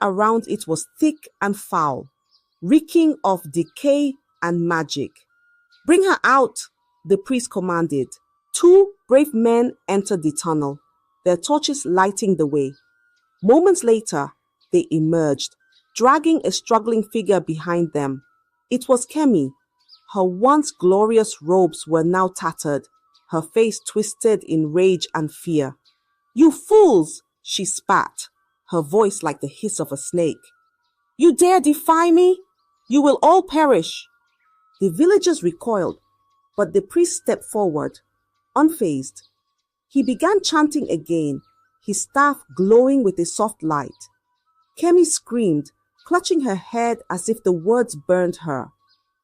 around it was thick and foul, reeking of decay and magic. "Bring her out," the priest commanded. Two brave men entered the tunnel, their torches lighting the way. Moments later, they emerged, dragging a struggling figure behind them. It was Kemi. Her once glorious robes were now tattered, her face twisted in rage and fear. "You fools!" she spat, her voice like the hiss of a snake. "You dare defy me? You will all perish!" The villagers recoiled, but the priest stepped forward, unfazed. He began chanting again, his staff glowing with a soft light. Kemi screamed, clutching her head as if the words burned her.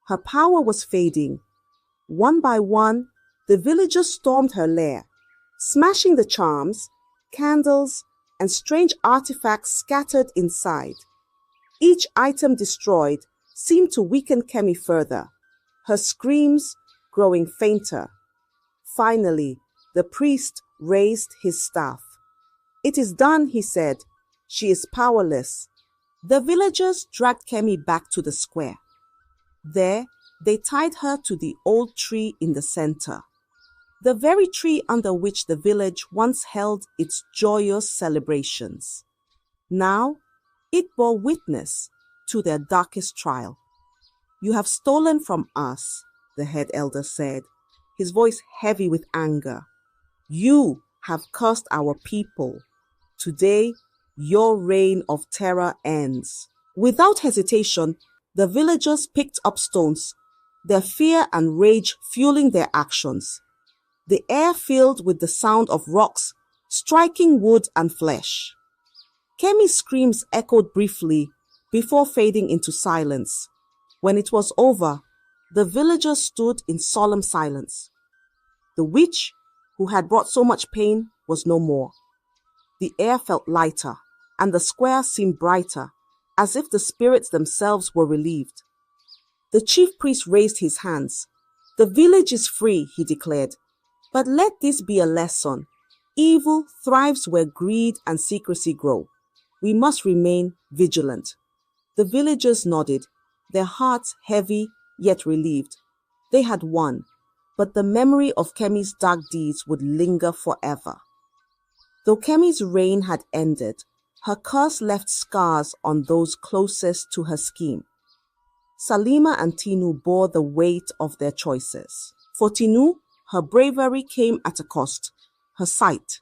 Her power was fading. One by one, the villagers stormed her lair, smashing the charms, candles, and strange artifacts scattered inside. Each item destroyed seemed to weaken Kemi further, her screams growing fainter. Finally, the priest raised his staff. "It is done," he said. "She is powerless." The villagers dragged Kemi back to the square. There, they tied her to the old tree in the center, the very tree under which the village once held its joyous celebrations. Now, it bore witness to their darkest trial. "You have stolen from us," the head elder said, his voice heavy with anger. "You have cursed our people. Today, your reign of terror ends." Without hesitation, the villagers picked up stones, their fear and rage fueling their actions. The air filled with the sound of rocks striking wood and flesh. Kemi's screams echoed briefly before fading into silence. When it was over, the villagers stood in solemn silence. The witch, who had brought so much pain, was no more. The air felt lighter, and the square seemed brighter, as if the spirits themselves were relieved. The chief priest raised his hands. "The village is free," he declared. "But let this be a lesson. Evil thrives where greed and secrecy grow. We must remain vigilant." The villagers nodded, their hearts heavy yet relieved. They had won, but the memory of Kemi's dark deeds would linger forever. Though Kemi's reign had ended, her curse left scars on those closest to her scheme. Salima and Tinu bore the weight of their choices. For Tinu, her bravery came at a cost, her sight.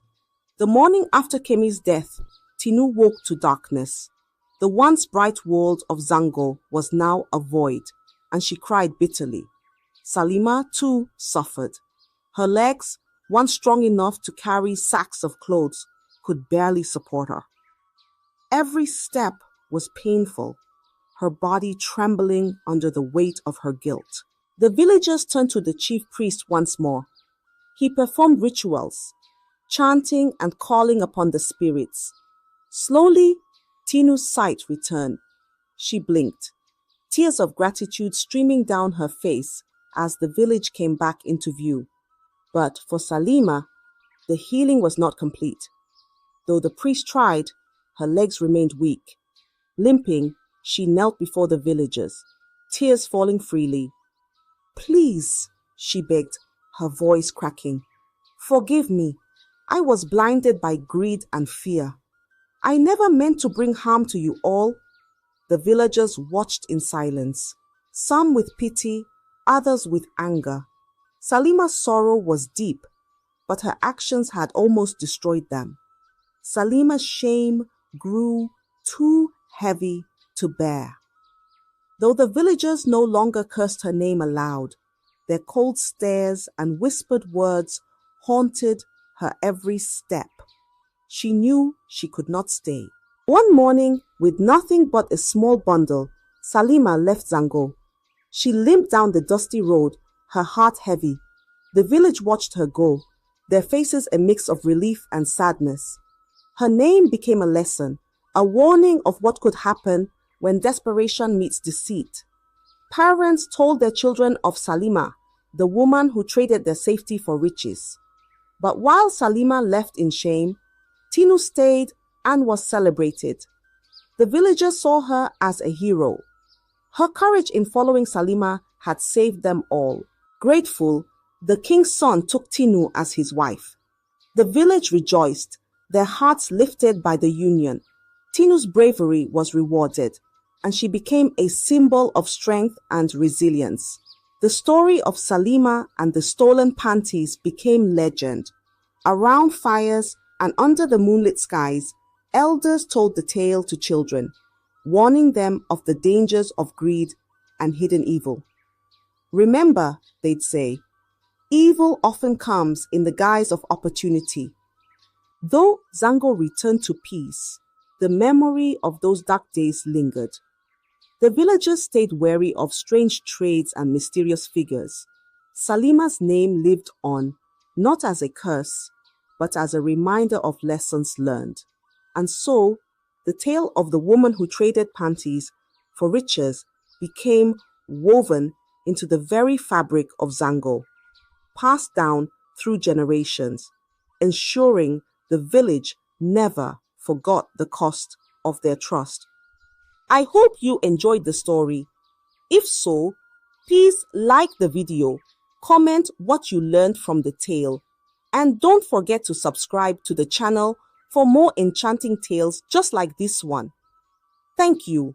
The morning after Kemi's death, Tinu woke to darkness. The once bright world of Zango was now a void, and she cried bitterly. Salima, too, suffered. Her legs, once strong enough to carry sacks of clothes, could barely support her. Every step was painful, her body trembling under the weight of her guilt. The villagers turned to the chief priest once more. He performed rituals, chanting and calling upon the spirits. Slowly, Tinu's sight returned. She blinked, tears of gratitude streaming down her face as the village came back into view. But for Salima, the healing was not complete. Though the priest tried, her legs remained weak. Limping, she knelt before the villagers, tears falling freely. "Please," she begged, her voice cracking. "Forgive me. I was blinded by greed and fear. I never meant to bring harm to you all." The villagers watched in silence, some with pity, others with anger. Salima's sorrow was deep, but her actions had almost destroyed them. Salima's shame grew too heavy to bear. Though the villagers no longer cursed her name aloud, their cold stares and whispered words haunted her every step. She knew she could not stay. One morning, with nothing but a small bundle, Salima left Zango. She limped down the dusty road, her heart heavy. The village watched her go, their faces a mix of relief and sadness. Her name became a lesson, a warning of what could happen when desperation meets deceit. Parents told their children of Salima, the woman who traded their safety for riches. But while Salima left in shame, Tinu stayed and was celebrated. The villagers saw her as a hero. Her courage in following Salima had saved them all. Grateful, the king's son took Tinu as his wife. The village rejoiced, their hearts lifted by the union. Tinu's bravery was rewarded, and she became a symbol of strength and resilience. The story of Salima and the stolen panties became legend. Around fires and under the moonlit skies, elders told the tale to children, warning them of the dangers of greed and hidden evil. Remember, they'd say, evil often comes in the guise of opportunity. Though Zango returned to peace, the memory of those dark days lingered. The villagers stayed wary of strange trades and mysterious figures. Salima's name lived on, not as a curse, but as a reminder of lessons learned. And so, the tale of the woman who traded panties for riches became woven into the very fabric of Zango, passed down through generations, ensuring the village never forgot the cost of their trust. I hope you enjoyed the story. If so, please like the video, comment what you learned from the tale, and don't forget to subscribe to the channel for more enchanting tales just like this one. Thank you.